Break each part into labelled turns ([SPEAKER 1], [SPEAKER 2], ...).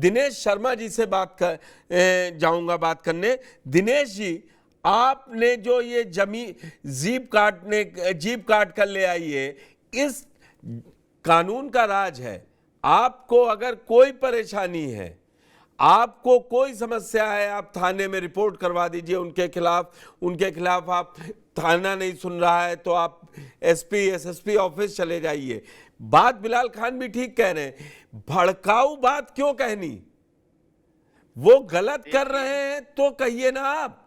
[SPEAKER 1] दिनेश शर्मा जी से बात जाऊंगा बात करने। दिनेश जी, आपने जो ये जीप काट कर ले आई है, इस कानून का राज है। आपको अगर कोई परेशानी है, आपको कोई समस्या है, आप थाने में रिपोर्ट करवा दीजिए उनके खिलाफ आप थाना नहीं सुन रहा है तो आप एसपी एसएसपी ऑफिस चले जाइए। बात बिलाल खान भी ठीक कह रहे हैं, भड़काऊ बात क्यों कहनी? वो गलत कर रहे हैं तो कहिए ना आप।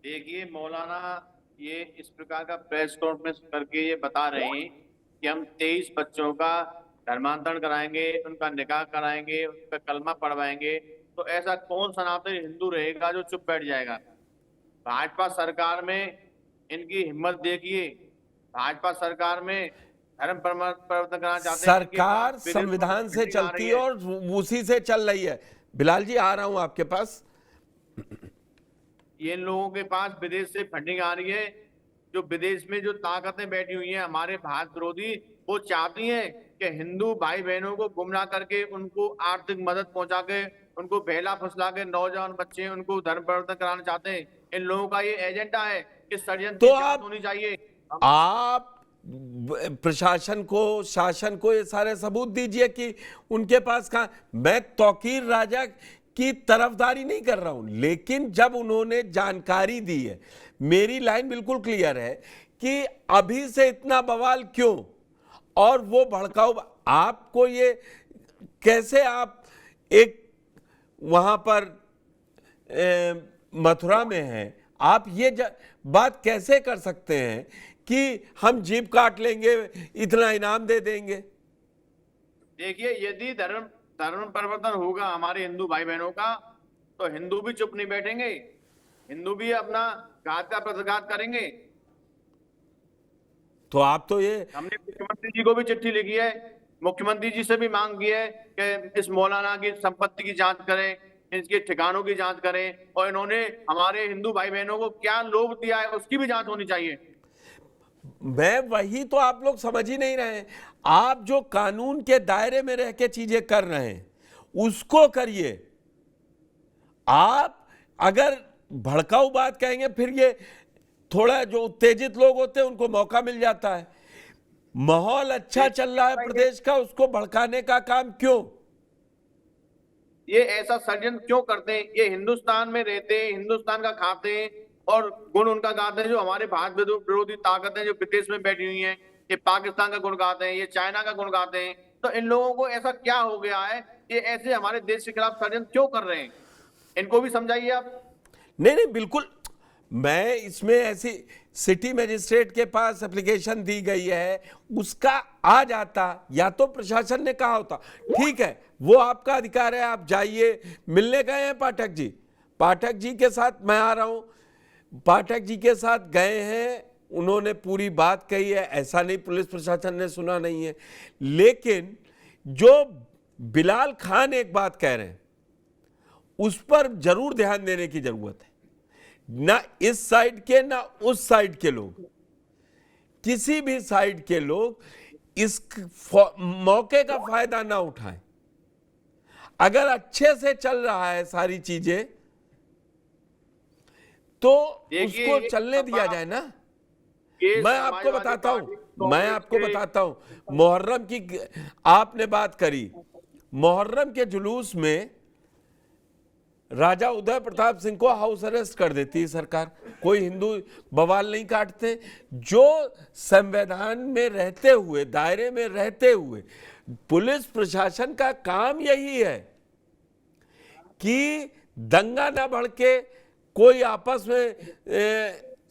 [SPEAKER 2] देखिए मौलाना, ये इस प्रकार का प्रेस कॉन्फ्रेंस करके ये बता रहे हैं कि हम 23 बच्चों का धर्मांतरण कराएंगे, उनका निकाह कराएंगे, उनका कलमा पढ़वाएंगे। तो ऐसा कौन सनातन हिंदू रहेगा जो चुप बैठ जाएगा? भाजपा सरकार में इनकी हिम्मत देखिए। भाजपा सरकार में धर्म परिवर्तन करना चाहते हैं, इनके पास
[SPEAKER 1] सरकार
[SPEAKER 2] बिल
[SPEAKER 1] संविधान से
[SPEAKER 2] फंडिंग आ
[SPEAKER 1] चलती
[SPEAKER 2] रही
[SPEAKER 1] है
[SPEAKER 2] है।
[SPEAKER 1] और उसी से चल रही है। बिलाल जी, आ रहा हूं आपके पास।
[SPEAKER 2] ये इन लोगों के पास विदेश से फंडिंग आ रही है। जो विदेश में जो ताकतें बैठी हुई हैं हमारे भारत विरोधी, वो चाहती हैं कि हिंदू भाई बहनों को गुमराह करके उनको आर्थिक मदद पहुंचा के उनको बहला फुसला के नौजवान बच्चे उनको धर्म परिवर्तन कराना चाहते हैं। इन लोगों का ये एजेंडा है कि षड्यंत्र
[SPEAKER 1] तो
[SPEAKER 2] की जांच होनी चाहिए।
[SPEAKER 1] आप प्रशासन को, शासन को ये सारे सबूत दीजिए कि उनके पास कहा। मैं तौकीर राजा की तरफदारी नहीं कर रहा हूं, लेकिन जब उन्होंने जानकारी दी है, मेरी लाइन बिल्कुल क्लियर है कि अभी से इतना बवाल क्यों, और वो भड़काऊ आपको ये कैसे, आप एक वहां पर मथुरा में हैं, आप ये बात कैसे कर सकते हैं कि हम जीप काट लेंगे, इतना इनाम दे देंगे?
[SPEAKER 2] देखिए, यदि धर्म धर्म परिवर्तन होगा हमारे हिंदू भाई बहनों का, तो हिंदू भी चुप नहीं बैठेंगे, हिंदू भी अपना घात का प्रतिघात करेंगे।
[SPEAKER 1] तो आप तो ये
[SPEAKER 2] हमने मुख्यमंत्री जी को भी चिट्ठी लिखी है, मुख्यमंत्री जी से भी मांग की है कि इस मौलाना की संपत्ति की जांच करें, इसके ठिकानों की जांच करें, और इन्होंने हमारे हिंदू भाई बहनों को क्या लोभ दिया है उसकी भी जांच होनी चाहिए।
[SPEAKER 1] मैं वही तो आप लोग समझ ही नहीं रहे हैं। आप जो कानून के दायरे में रह के चीजें कर रहे हैं उसको करिए। आप अगर भड़काऊ बात कहेंगे, फिर ये थोड़ा जो उत्तेजित लोग होते हैं उनको मौका मिल जाता है। माहौल अच्छा चल रहा है प्रदेश का, उसको भड़काने का काम क्यों?
[SPEAKER 2] ये ऐसा षड्यंत्र क्यों करते हैं? ये हिंदुस्तान में रहते हैं, हिंदुस्तान का खाते हैं और गुण उनका गाते हैं। जो हमारे भारत विरोधी ताकतें जो विदेश में बैठी हुई हैं, ये पाकिस्तान का गुण गाते हैं, ये चाइना का गुण गाते हैं। तो इन लोगों को ऐसा क्या हो गया है, ये ऐसे हमारे देश के खिलाफ षड्यंत्र क्यों कर रहे हैं? इनको भी समझाइए आप।
[SPEAKER 1] नहीं नहीं, बिल्कुल। मैं इसमें ऐसी सिटी मजिस्ट्रेट के पास एप्लीकेशन दी गई है, उसका आ जाता, या तो प्रशासन ने कहा होता, ठीक है वो आपका अधिकार है, आप जाइए। मिलने गए हैं पाठक जी, पाठक जी के साथ मैं आ रहा हूं, पाठक जी के साथ गए हैं, उन्होंने पूरी बात कही है। ऐसा नहीं पुलिस प्रशासन ने सुना नहीं है, लेकिन जो बिलाल खान एक बात कह रहे हैं उस पर जरूर ध्यान देने की जरूरत है। ना इस साइड के ना उस साइड के लोग, किसी भी साइड के लोग इस मौके का फायदा ना उठाएं। अगर अच्छे से चल रहा है सारी चीजें तो उसको चलने दिया जाए ना। मैं आपको बताता हूं, मुहर्रम की आपने बात करी, मुहर्रम के जुलूस में राजा उदय प्रताप सिंह को हाउस अरेस्ट कर देती है सरकार। कोई हिंदू बवाल नहीं काटते। जो संविधान में रहते हुए, दायरे में रहते हुए, पुलिस प्रशासन का काम यही है कि दंगा ना भड़के, कोई आपस में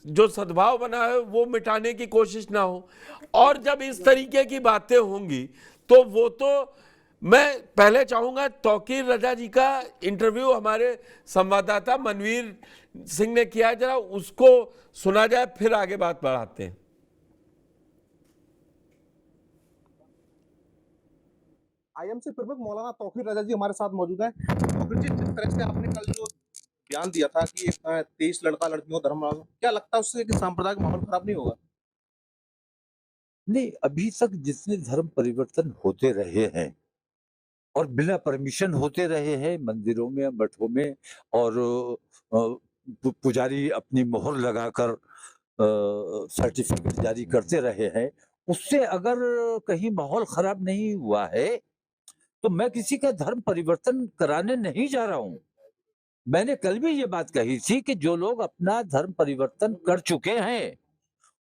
[SPEAKER 1] जो सद्भाव बना है वो मिटाने की कोशिश ना हो। और जब इस तरीके की बातें होंगी तो वो तो, मैं पहले चाहूंगा तौकीर रजा जी का इंटरव्यू हमारे संवाददाता मनवीर सिंह ने किया है, जरा उसको सुना जाए, फिर आगे बात बढ़ाते हैं।
[SPEAKER 3] आईएमसी प्रमुख मौलाना तौकीर रजा जी हमारे साथ मौजूद हैं। तौकीर जी, जिस तरह से आपने कल जो बयान दिया था कि 23 लड़का लड़कियों धर्म, क्या लगता है उससे कि सांप्रदायिक माहौल खराब नहीं होगा?
[SPEAKER 4] नहीं, अभी तक जितने धर्म परिवर्तन होते रहे हैं और बिना परमिशन होते रहे हैं मंदिरों में, मठों में, और पुजारी अपनी मोहर लगाकर सर्टिफिकेट जारी करते रहे हैं। उससे अगर कहीं माहौल खराब नहीं हुआ है, तो मैं किसी का धर्म परिवर्तन कराने नहीं जा रहा हूँ। मैंने कल भी ये बात कही थी कि जो लोग अपना धर्म परिवर्तन कर चुके हैं,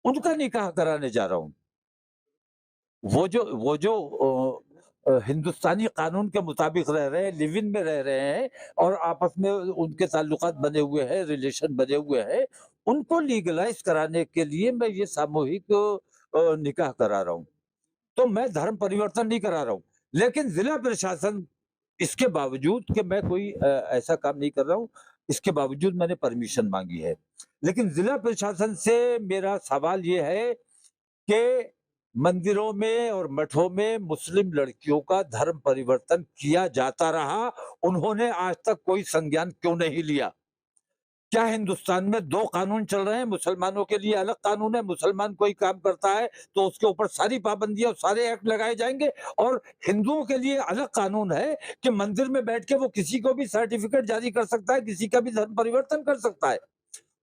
[SPEAKER 4] उनका निकाह कराने जा रहा हूँ। वो जो हिंदुस्तानी कानून के मुताबिक रह रहे हैं, लिव इन में रह रहे हैं, और आपस में उनके ताल्लुकात बने हुए हैं, रिलेशन बने हुए हैं, उनको लीगलाइज कराने के लिए मैं ये सामूहिक निकाह करा रहा हूँ। तो मैं धर्म परिवर्तन नहीं करा रहा हूँ। लेकिन जिला प्रशासन, इसके बावजूद कि मैं कोई ऐसा काम नहीं कर रहा हूँ, इसके बावजूद मैंने परमिशन मांगी है। लेकिन जिला प्रशासन से मेरा सवाल ये है कि मंदिरों में और मठों में मुस्लिम लड़कियों का धर्म परिवर्तन किया जाता रहा, उन्होंने आज तक कोई संज्ञान क्यों नहीं लिया? क्या हिंदुस्तान में 2 कानून चल रहे हैं? मुसलमानों के लिए अलग कानून है, मुसलमान कोई काम करता है तो उसके ऊपर सारी पाबंदियां और सारे एक्ट लगाए जाएंगे, और हिंदुओं के लिए अलग कानून है कि मंदिर में बैठ के वो किसी को भी सर्टिफिकेट जारी कर सकता है, किसी का भी धर्म परिवर्तन कर सकता है।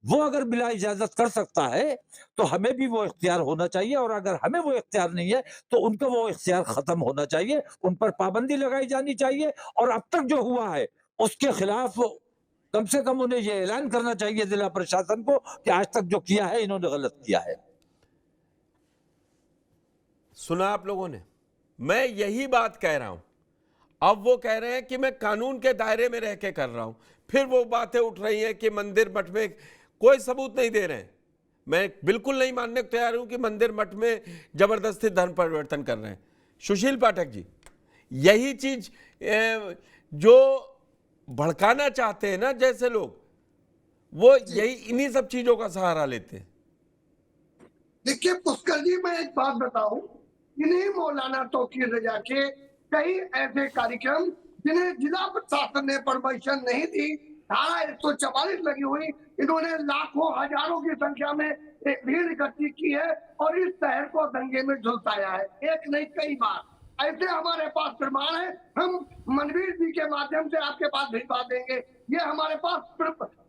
[SPEAKER 4] वो अगर बिला इजाजत कर सकता है, तो हमें भी वो इख्तियार होना चाहिए, और अगर हमें वो इख्तियार नहीं है, तो उनका वो इख्तियार खत्म होना चाहिए, उन पर पाबंदी लगाई जानी चाहिए, और अब तक जो हुआ है उसके खिलाफ कम से कम उन्हें ये ऐलान करना चाहिए जिला प्रशासन को कि आज तक जो किया है इन्होंने गलत किया है।
[SPEAKER 1] सुना आप लोगों ने? मैं यही बात कह रहा हूं। अब वो कह रहे हैं कि मैं कानून के दायरे में रह के कर रहा हूं, फिर वो बातें उठ रही हैं कि मंदिर मठ में कोई सबूत नहीं दे रहे हैं। मैं बिल्कुल नहीं मानने को तैयार हूं कि मंदिर मठ में जबरदस्ती धर्म परिवर्तन कर रहे हैं। सुशील पाठक जी, यही चीज जो भड़काना चाहते हैं ना जैसे लोग, वो यही इन्हीं सब चीजों का सहारा लेते हैं।
[SPEAKER 5] देखिए पुष्कर जी, मैं एक बात बताऊं, इन्हीं मौलाना तौकीर रजा के कई ऐसे कार्यक्रम जिन्हें जिला प्रशासन ने परमिशन नहीं दी, धारा 144 लगी हुई, इन्होंने लाखों हजारों की संख्या में एक भीड़ इकट्ठी की है और इस शहर को दंगे में झुलसाया है, एक नहीं कई बार। ऐसे हमारे पास प्रमाण है, हम मनवीर जी के माध्यम से आपके पास भिजवा देंगे। ये हमारे पास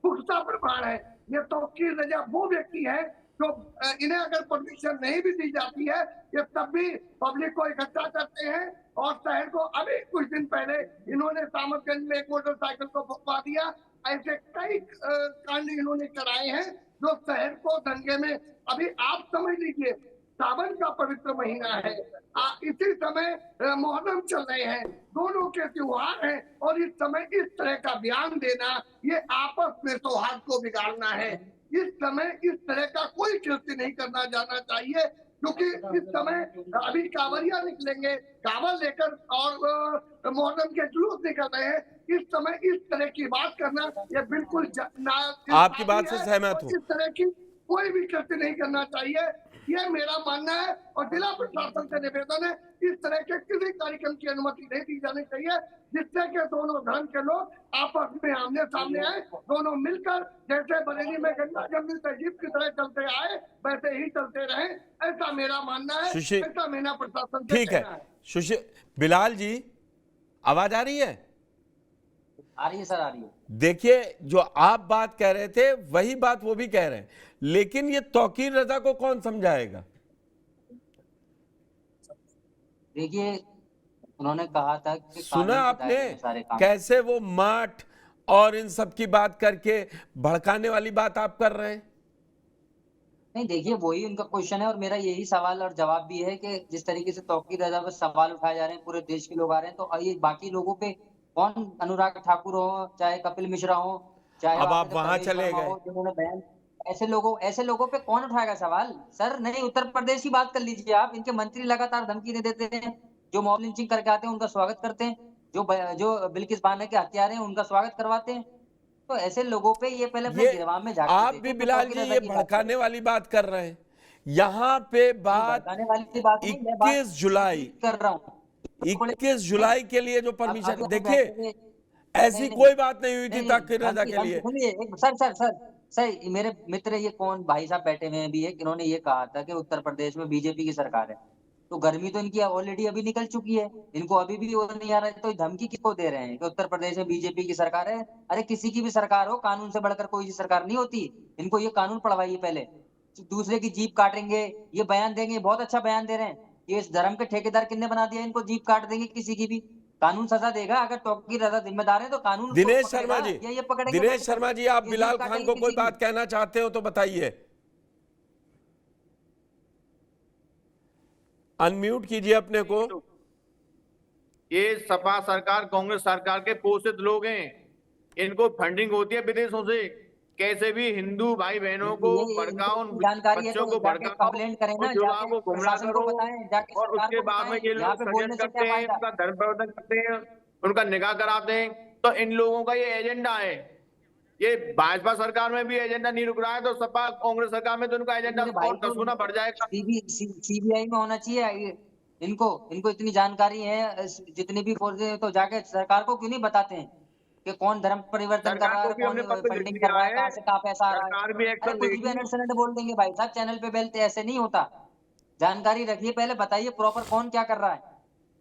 [SPEAKER 5] पुख्ता प्रमाण है। ये तौकीर रजा वो व्यक्ति है जो इन्हें अगर परमिशन नहीं भी दी जाती है, ये तब भी पब्लिक को इकट्ठा करते हैं, और शहर को अभी कुछ दिन पहले इन्होंने सामतगंज में एक मोटरसाइकिल को फुकवा दिया। ऐसे कई कांड इन्होंने कराए हैं जो शहर को दंगे में, अभी आप समझ लीजिए सावन का पवित्र महीना है, इसी समय मुहर्रम चल रहे हैं, दोनों के त्योहार हैं, और इस समय इस तरह का बयान देना ये आपस में सौहार्द को बिगाड़ना है। इस समय इस तरह का कोई कृत्य नहीं करना जाना चाहिए, क्योंकि इस समय अभी कांवरिया निकलेंगे कांवर लेकर और मुहर्रम के जुलूस निकल रहे हैं। इस समय इस तरह की बात करना ये बिल्कुल
[SPEAKER 1] आपकी बात से सहमत हूं।
[SPEAKER 5] इस तरह की कोई भी कृत्य नहीं करना चाहिए, ये मेरा मानना है। और जिला प्रशासन से निवेदन है, इस तरह के किसी कार्यक्रम की अनुमति नहीं दी जानी चाहिए, जिससे कि दोनों धर्म के लोग आपस में आमने सामने आए, दोनों मिलकर जैसे बरेली में गंगा जमुनी तहजीब की तरह चलते आए वैसे ही चलते रहे, ऐसा मेरा मानना है, ऐसा मेरा प्रशासन से
[SPEAKER 1] ठीक है। सुशील, बिलाल जी आवाज आ रही है?
[SPEAKER 6] आ रही है सर, आ रही है।
[SPEAKER 1] देखिए, जो आप बात कह रहे थे वही बात वो भी कह रहे हैं, लेकिन ये तौकीर रजा को कौन समझाएगा?
[SPEAKER 6] देखिए, उन्होंने कहा था कि
[SPEAKER 1] सुना आपने कैसे वो मठ और इन सब की बात करके भड़काने वाली बात आप कर रहे हैं?
[SPEAKER 6] नहीं, देखिए वही उनका क्वेश्चन है, और मेरा यही सवाल और जवाब भी है कि जिस तरीके से तौकीर रजा पर सवाल उठाए जा रहे हैं, पूरे देश के लोग आ रहे हैं, तो ये बाकी लोगों पे कौन, अनुराग ठाकुर हो, चाहे कपिल मिश्रा हो, चाहे
[SPEAKER 1] अब आप वहां चले गए,
[SPEAKER 6] जिन्होंने बयान, ऐसे लोगों पे कौन उठाएगा सवाल? सर नहीं, उत्तर प्रदेश की बात कर लीजिए आप, इनके मंत्री लगातार धमकी दे देते हैं, जो मॉब लिंचिंग करके आते हैं उनका स्वागत करते हैं, जो बिल्किस बानो के हत्यारे हैं उनका स्वागत करवाते हैं। तो ऐसे लोगों पे ये पहले अपने गिरवाम में जाके
[SPEAKER 1] आप भी बिलाल जी ये भड़काने वाली बात कर रहे हैं। यहाँ पे बात 21 जुलाई
[SPEAKER 6] कर रहा हूँ,
[SPEAKER 1] 21 जुलाई के लिए जो परमिशन, देखिए ऐसी कोई बात नहीं हुई थी तौकीर रजा के लिए।
[SPEAKER 6] सर मेरे मित्र ये कौन भाई साहब बैठे हुए हैं भी, एक इन्होंने ये कहा था कि उत्तर प्रदेश में बीजेपी की सरकार है, तो गर्मी तो इनकी ऑलरेडी अभी निकल चुकी है, इनको अभी भी वो नहीं आ रहा है, तो धमकी किसको दे रहे हैं कि उत्तर प्रदेश में बीजेपी की सरकार है? अरे किसी की भी सरकार हो, कानून से बढ़कर कोई सरकार नहीं होती। इनको ये कानून पढ़वाइए पहले। दूसरे की जीप काटेंगे, ये बयान देंगे, बहुत अच्छा बयान दे रहे हैं। ये इस धर्म के ठेकेदार किसने बना दिया इनको? जीप काट देंगे किसी की भी, कानून सजा देगा। अगर तौकीर रजा जिम्मेदार है तो कानून उसको
[SPEAKER 1] दिनेश
[SPEAKER 6] पकड़ेगा,
[SPEAKER 1] शर्मा जी,
[SPEAKER 6] या ये पकड़ेंगे
[SPEAKER 1] दिनेश शर्मा जी, आप
[SPEAKER 6] ये
[SPEAKER 1] बिलाल
[SPEAKER 6] जीप
[SPEAKER 1] खान
[SPEAKER 6] काटेंगे
[SPEAKER 1] को कोई
[SPEAKER 6] किसी की।
[SPEAKER 1] बात कहना चाहते हो तो बताइए, अनम्यूट कीजिए अपने को।
[SPEAKER 2] ये सपा सरकार, कांग्रेस सरकार के पोषित लोग हैं, इनको फंडिंग होती है विदेशों से। कैसे भी हिंदू भाई बहनों को
[SPEAKER 6] ये
[SPEAKER 2] भड़काओ,
[SPEAKER 6] इनको जानकारी है
[SPEAKER 2] बच्चों
[SPEAKER 6] तो
[SPEAKER 2] को
[SPEAKER 6] जाके
[SPEAKER 2] भड़काओ
[SPEAKER 6] कंप्लेंट करें ना,
[SPEAKER 2] और युवाओं
[SPEAKER 6] जाके
[SPEAKER 2] को गुमराह
[SPEAKER 6] प्रशासन को
[SPEAKER 2] करो,
[SPEAKER 6] बताएं, जाके
[SPEAKER 2] और
[SPEAKER 6] सरकार
[SPEAKER 2] उसके
[SPEAKER 6] को
[SPEAKER 2] बाद में
[SPEAKER 6] बताएं।
[SPEAKER 2] ये
[SPEAKER 6] यहाँ
[SPEAKER 2] लोग
[SPEAKER 6] पे बोलने
[SPEAKER 2] षड्यंत्र
[SPEAKER 6] से क्या
[SPEAKER 2] करते हैं,
[SPEAKER 6] फायदा?
[SPEAKER 2] उनका धर्म प्रवर्तन करते हैं, उनका निकाह कराते हैं। तो इन लोगों का ये एजेंडा है। ये भाजपा सरकार में भी एजेंडा नहीं रुक रहा है, तो सपा कांग्रेस सरकार में तो उनका एजेंडा
[SPEAKER 6] मेरे भाई
[SPEAKER 2] और 10 गुना बढ़ जाएगा।
[SPEAKER 6] सीबीआई में होना चाहिए इनको इनको इतनी जानकारी है, जितनी भी फोर्सेज है, तो जाके सरकार को क्यों नहीं बताते हैं कि कौन धर्म परिवर्तन कर
[SPEAKER 2] सरकार
[SPEAKER 6] रहा
[SPEAKER 2] को
[SPEAKER 6] है,
[SPEAKER 2] भी
[SPEAKER 6] कौन
[SPEAKER 2] हमने पत्र लिख
[SPEAKER 6] फंडिंग कर
[SPEAKER 2] दिया
[SPEAKER 6] रहा है,
[SPEAKER 2] है,
[SPEAKER 6] कहाँ से कहाँ पैसा आ रहा है।
[SPEAKER 2] सरकार भी
[SPEAKER 6] अरे
[SPEAKER 2] एक्शन
[SPEAKER 6] कुछ भी
[SPEAKER 2] लेगी।
[SPEAKER 6] अनट सनट बोल देंगे भाई साहब चैनल पे बेलते, ऐसे नहीं होता। जानकारी रखिए, पहले बताइए प्रॉपर कौन क्या कर रहा है।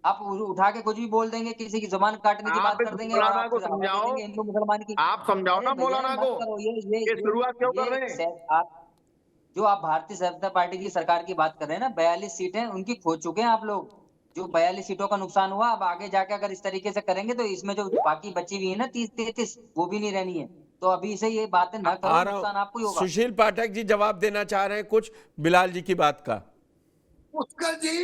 [SPEAKER 6] आप उठा के कुछ भी बोल देंगे, किसी की जुबान काटने की बात
[SPEAKER 2] आप इस
[SPEAKER 6] कर देंगे और
[SPEAKER 2] मौलाना
[SPEAKER 6] आप
[SPEAKER 2] को
[SPEAKER 6] फिर हमें
[SPEAKER 2] समझाओ,
[SPEAKER 6] बोलेंगे हिंदू मुसलमान की।
[SPEAKER 2] आप समझाओ
[SPEAKER 6] अरे
[SPEAKER 2] ना
[SPEAKER 6] भैया
[SPEAKER 2] मौलाना
[SPEAKER 6] मत
[SPEAKER 2] को,
[SPEAKER 6] करो
[SPEAKER 2] ये शुरुआत क्यों कर रहे हैं?
[SPEAKER 6] आप जो आप भारतीय जनता पार्टी की सरकार की बात कर रहे हैं ना, 42 सीटें उनकी खो चुके हैं आप लोग। जो 42 सीटों का नुकसान हुआ, अब आगे जाके अगर इस तरीके से करेंगे तो इसमें जो बाकी बची हुई है ना 30-33, वो भी नहीं रहनी है। तो अभी से ये बातें न करो,
[SPEAKER 1] आ रहा
[SPEAKER 6] नुकसान आपको ही
[SPEAKER 1] हूं,
[SPEAKER 6] होगा।
[SPEAKER 1] सुशील पाठक जी जवाब देना चाह रहे हैं कुछ बिलाल जी की बात का।
[SPEAKER 5] पुष्कर जी,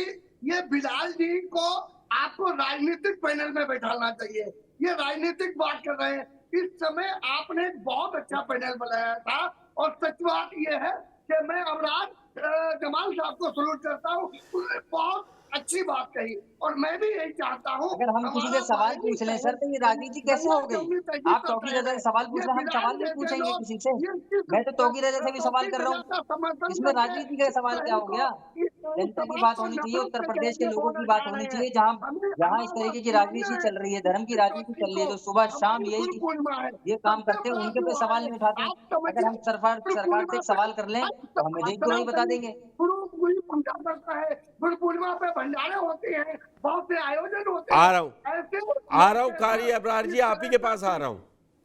[SPEAKER 5] ये बिलाल जी को आपको राजनीतिक पैनल में बैठाना चाहिए। ये राजनीतिक बात कर रहे हैं। इस समय आपने एक बहुत अच्छा पैनल बनाया था, और सच बात ये है कि मैं अमराज जमाल साहब को सलूट करता हूँ। उन्होंने बहुत अच्छी बात कही, और मैं भी यही चाहता हूँ।
[SPEAKER 6] अगर हम किसी से सवाल पूछ लें सर, तो ये राजनीति कैसे हो गई? आप तौकीर रजा से सवाल पूछ रहे हैं, हम सवाल नहीं पूछेंगे किसी से। मैं तो तौकीर रजा से भी सवाल कर रहा हूँ, इसमें राजनीति का सवाल क्या हो गया? जनता की बात होनी चाहिए, उत्तर प्रदेश के लोगों की बात होनी चाहिए। जहाँ इस तरीके की राजनीति चल रही है, धर्म की राजनीति चल रही है, जो सुबह शाम यही ये काम करते हैं, उनके पे सवाल नहीं उठाते। अगर हम सरकार से एक सवाल कर लें तो हमें देश बुराई बता देंगे।
[SPEAKER 5] गुरु पूजा करता है, गुरु पूर्णिमा पे भंडारे होते हैं, बहुत से आयोजन होते
[SPEAKER 1] आ
[SPEAKER 5] हैं।
[SPEAKER 1] रहा हूं कारी अबरार जी, आप ही के पास आ रहा हूं,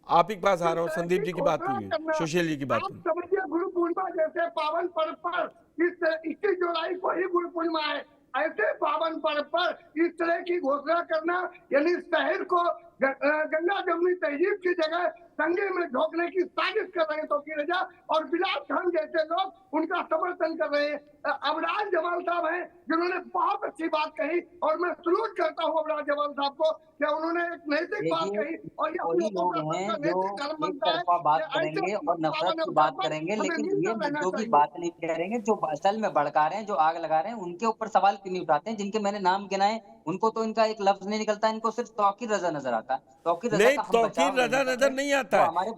[SPEAKER 1] आप ही के पास आ रहा हूं। संदीप जी की बात हुई, सुशील जी की बात
[SPEAKER 5] आप
[SPEAKER 1] हुई।
[SPEAKER 5] समझिए, गुरु पूर्णिमा जैसे पावन पर्व पर, इस 21 जुलाई को ही गुरु पूर्णिमा है, ऐसे पावन पर्व पर इस तरह की घोषणा करना, यानी शहर को गंगा जमुनी तहजीब की जगह दंगे में झोंकने की साजिश कर रहे हैं तौकीर रजा, और बिलाल खान जैसे लोग उनका समर्थन कर रहे हैं। अमराज जमाल साहब हैं जिन्होंने बहुत अच्छी बात कही, और मैं सलूट करता हूँ अमराज जमाल साहब को कि उन्होंने एक नैतिक बात कही। और ये
[SPEAKER 6] वही लोग हैं जो एक तरफा बात करेंगे और नफरत की बात करेंगे, लेकिन ये मुद्दों की बात नहीं करेंगे जो असल में भड़का रहे हैं, जो आग लगा रहे हैं, उनके ऊपर सवाल क्यों नहीं उठाते हैं? जिनके मैंने नाम गिनाए उनको तो इनका एक लफ्ज नहीं निकलता, इनको सिर्फ तौकीर रजा नजर आता है। तौकीर रजा
[SPEAKER 1] नहीं,
[SPEAKER 6] का हम
[SPEAKER 1] तौकीर
[SPEAKER 6] बचाव नहीं
[SPEAKER 1] रजा
[SPEAKER 6] कर
[SPEAKER 1] नजर
[SPEAKER 6] रहे,
[SPEAKER 1] नहीं
[SPEAKER 6] वो
[SPEAKER 1] आता है।
[SPEAKER 6] हमारे